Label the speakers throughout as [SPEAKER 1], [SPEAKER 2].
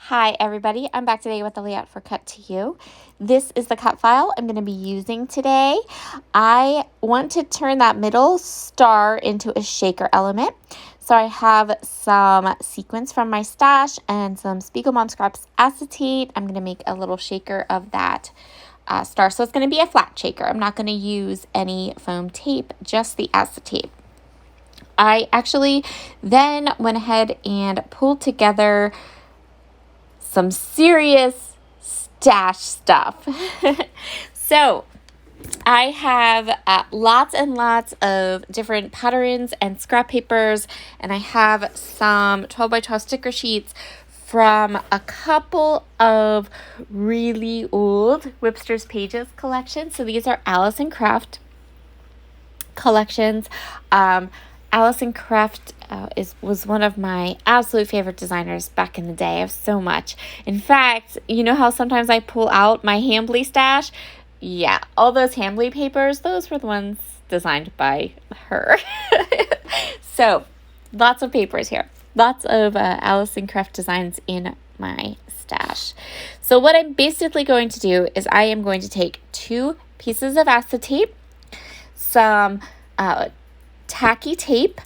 [SPEAKER 1] Hi everybody, I'm back today with the layout for Cut to You. This is the cut file I'm going to be using today. I want to turn that middle star into a shaker element. So I have some sequins from my stash and some Spiegelmom Scraps acetate. I'm going to make a little shaker of that star. So it's going to be a flat shaker. I'm not going to use any foam tape, just the acetate. I actually then went ahead and pulled together some serious stash stuff. So I have lots and lots of different patterns and scrap papers, and I have some 12 by 12 sticker sheets from a couple of really old Whipster's Pages collections. So these are Alice and Craft collections. Alison Craft was one of my absolute favorite designers back in the day. I have so much. In fact, you know how sometimes I pull out my Hambly stash? Yeah, all those Hambly papers, those were the ones designed by her. So, lots of papers here. Lots of Alison Craft designs in my stash. So what I'm basically going to do is I am going to take 2 pieces of acetate, some tacky tape,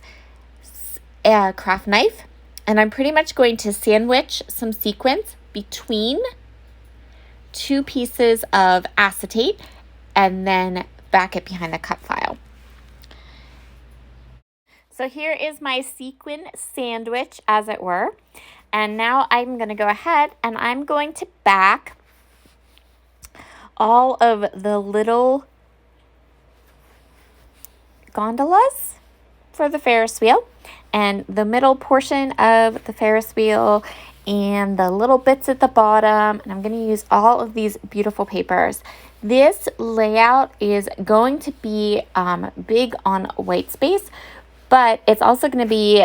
[SPEAKER 1] a craft knife, and I'm pretty much going to sandwich some sequins between 2 pieces of acetate and then back it behind the cut file. So here is my sequin sandwich, as it were, and now I'm going to go ahead and I'm going to back all of the little gondolas for the Ferris wheel, and the middle portion of the Ferris wheel and the little bits at the bottom, and I'm going to use all of these beautiful papers. This layout is going to be big on white space, but it's also going to be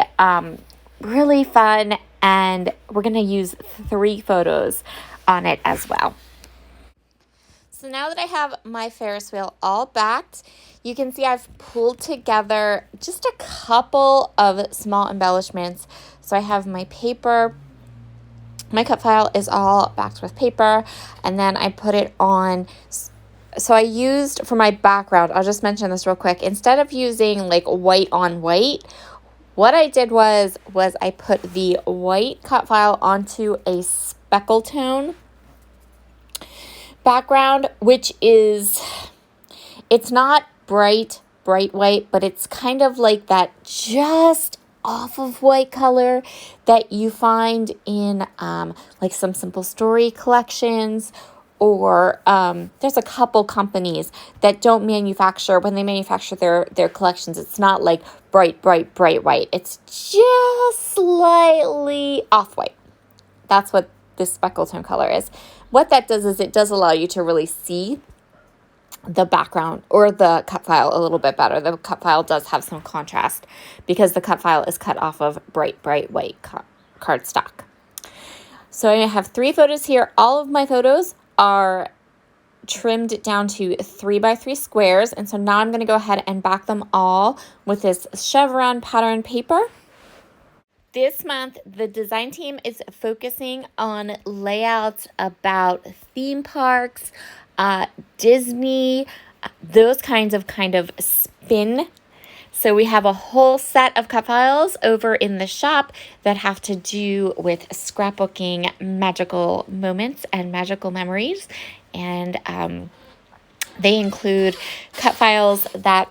[SPEAKER 1] really fun, and we're going to use 3 photos on it as well. So now that I have my Ferris wheel all backed, you can see I've pulled together just a couple of small embellishments. So I have my paper. My cut file is all backed with paper, and then I put it on. So I used, for my background, I'll just mention this real quick, instead of using like white on white, what I did was I put the white cut file onto a speckle tone background, which is, it's not bright white, but it's kind of like that just off of white color that you find in like some simple story collections, or there's a couple companies that don't manufacture, when they manufacture their collections, it's not like bright white. It's just slightly off white. That's what this speckle tone color is. What that does is it does allow you to really see the background or the cut file a little bit better. The cut file does have some contrast because the cut file is cut off of bright white cardstock. So I have 3 photos here. All of my photos are trimmed down to 3 by 3 squares. And so now I'm going to go ahead and back them all with this chevron pattern paper. This month, the design team is focusing on layouts about theme parks, Disney, those kinds of spin. So we have a whole set of cut files over in the shop that have to do with scrapbooking magical moments and magical memories. And they include cut files that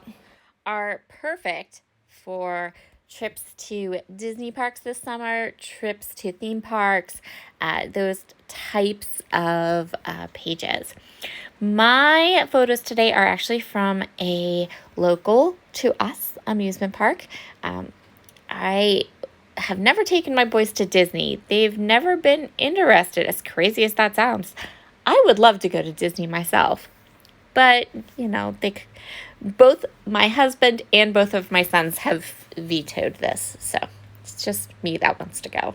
[SPEAKER 1] are perfect for trips to Disney parks this summer, trips to theme parks, those types of pages. My photos today are actually from a local to us amusement park. I have never taken my boys to Disney. They've never been interested, as crazy as that sounds. I would love to go to Disney myself. But, you know, both my husband and both of my sons have vetoed this. So it's just me that wants to go.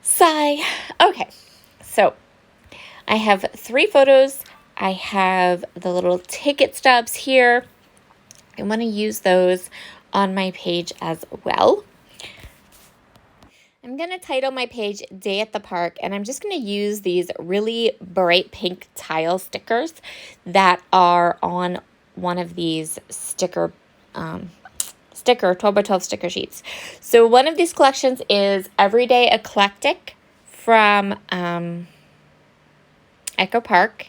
[SPEAKER 1] Sigh. Okay, so I have 3 photos. I have the little ticket stubs here. I want to use those on my page as well. I'm going to title my page Day at the Park, and I'm just going to use these really bright pink tile stickers that are on one of these sticker 12 by 12 sticker sheets. So one of these collections is Everyday Eclectic from Echo Park.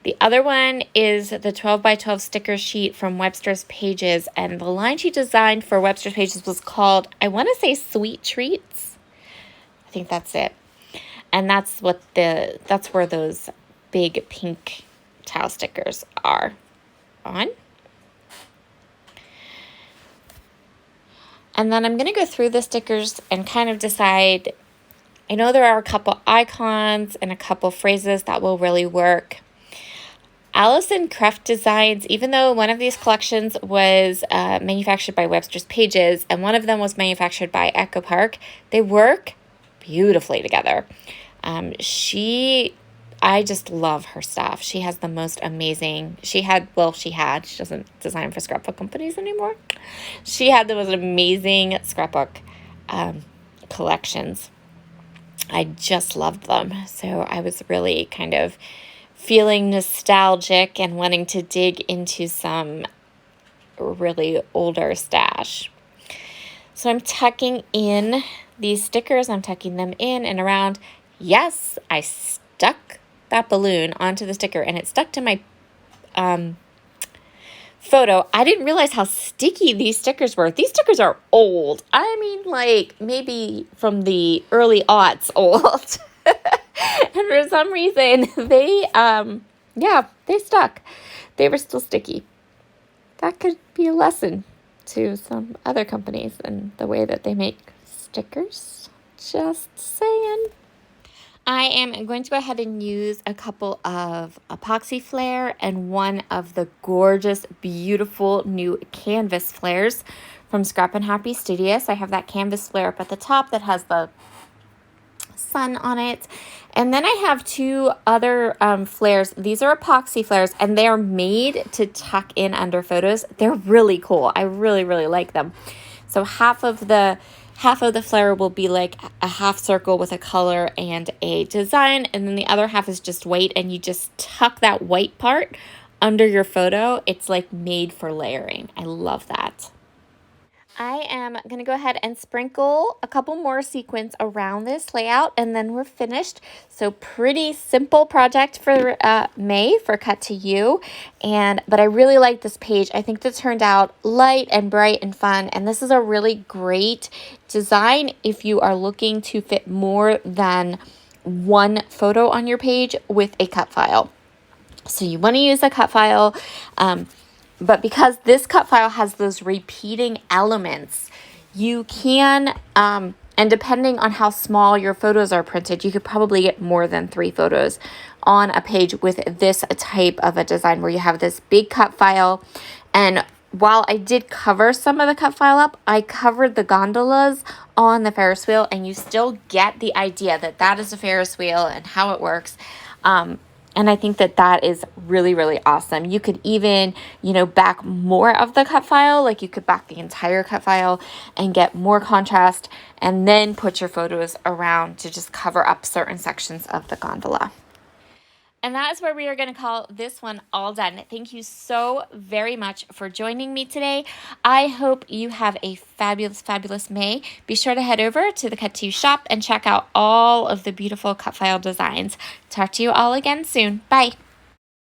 [SPEAKER 1] The other one is the 12 by 12 sticker sheet from Webster's Pages, and the line she designed for Webster's Pages was called, I want to say, Sweet Treats. I think that's it. And that's where those big pink tile stickers are on. And then I'm going to go through the stickers and kind of decide, I know there are a couple icons and a couple phrases that will really work. Allison Craft Designs, even though one of these collections was manufactured by Webster's Pages and one of them was manufactured by Echo Park, they work beautifully together. I just love her stuff. She has the most amazing, she doesn't design for scrapbook companies anymore. She had the most amazing scrapbook collections. I just loved them. So I was really kind of feeling nostalgic and wanting to dig into some really older stash. So I'm tucking in these stickers. I'm tucking them in and around. Yes, I stuck that balloon onto the sticker and it stuck to my photo. I didn't realize how sticky these stickers were. These stickers are old. I mean, like maybe from the early aughts old. And for some reason, they stuck. They were still sticky. That could be a lesson to some other companies and the way that they make stickers. Just saying. I am going to go ahead and use a couple of epoxy flare and one of the gorgeous, beautiful new canvas flares from Scrap and Happy Studios. I have that canvas flare up at the top that has the sun on it. And then I have two other flares. These are epoxy flares, and they're made to tuck in under photos. They're really cool. I really, really like them. So half of the flare will be like a half circle with a color and a design, and then the other half is just white, and you just tuck that white part under your photo. It's like made for layering. I love that. I am going to go ahead and sprinkle a couple more sequins around this layout, and then we're finished. So pretty simple project for May for Cut to You, but I really like this page. I think this turned out light and bright and fun, and this is a really great design if you are looking to fit more than one photo on your page with a cut file. So you want to use a cut file, but because this cut file has those repeating elements, you can, and depending on how small your photos are printed, you could probably get more than 3 photos on a page with this type of a design where you have this big cut file. And while I did cover some of the cut file up, I covered the gondolas on the Ferris wheel, and you still get the idea that that is a Ferris wheel and how it works. And I think that that is really, really awesome. You could even, back more of the cut file, like you could back the entire cut file and get more contrast, and then put your photos around to just cover up certain sections of the gondola. And that is where we are going to call this one all done. Thank you so very much for joining me today. I hope you have a fabulous, fabulous May. Be sure to head over to the Cut to You shop and check out all of the beautiful cut file designs. Talk to you all again soon. Bye.